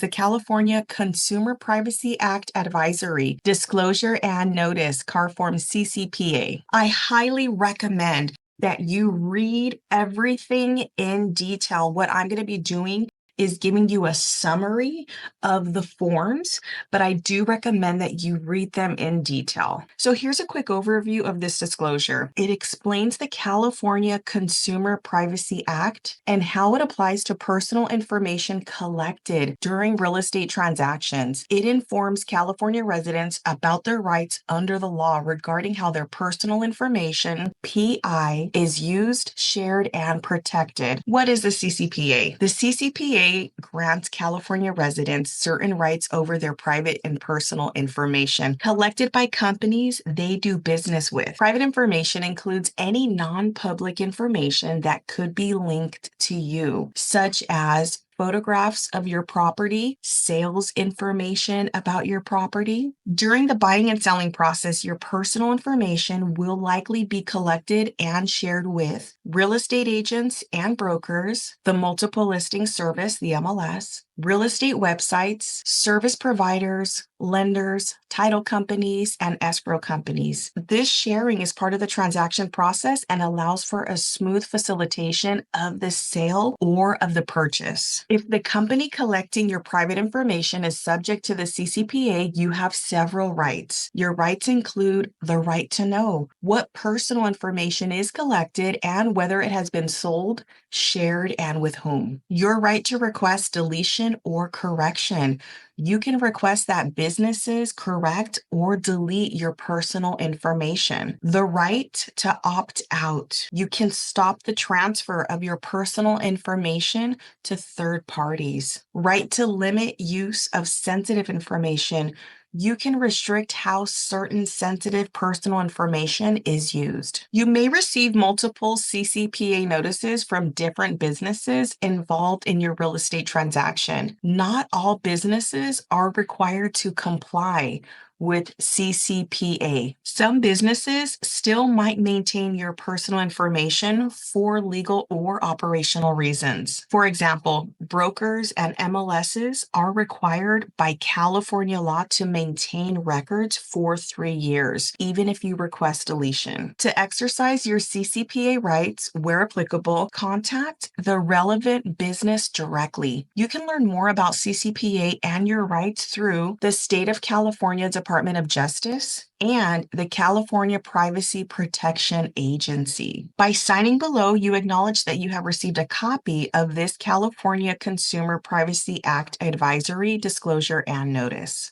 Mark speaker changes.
Speaker 1: The California Consumer Privacy Act Advisory, Disclosure and Notice, CAR Form CCPA. I highly recommend that you read everything in detail. What I'm going to be doing is giving you a summary of the forms, but I do recommend that you read them in detail. So here's a quick overview of this disclosure. It explains the California Consumer Privacy Act and how it applies to personal information collected during real estate transactions. It informs California residents about their rights under the law regarding how their personal information, PI, is used, shared, and protected. What is the CCPA? The CCPA grants California residents certain rights over their private and personal information collected by companies they do business with. Private information includes any non-public information that could be linked to you, such as photographs of your property, sales information about your property. During the buying and selling process, your personal information will likely be collected and shared with real estate agents and brokers, the multiple listing service, the MLS, real estate websites, service providers, lenders, title companies, and escrow companies. This sharing is part of the transaction process and allows for a smooth facilitation of the sale or of the purchase. If the company collecting your private information is subject to the CCPA, you have several rights. Your rights include the right to know what personal information is collected and whether it has been sold, shared, and with whom. Your right to request deletion or correction. You can request that businesses correct or delete your personal information. The right to opt out. You can stop the transfer of your personal information to third parties. Right to limit use of sensitive information. You can restrict how certain sensitive personal information is used. You may receive multiple CCPA notices from different businesses involved in your real estate transaction. Not all businesses are required to comply with CCPA. Some businesses still might maintain your personal information for legal or operational reasons. For example, brokers and MLSs are required by California law to maintain records for 3 years, even if you request deletion. To exercise your CCPA rights, where applicable, contact the relevant business directly. You can learn more about CCPA and your rights through the State of California Department of Justice and the California Privacy Protection Agency. By signing below, you acknowledge that you have received a copy of this California Consumer Privacy Act Advisory, Disclosure, and Notice.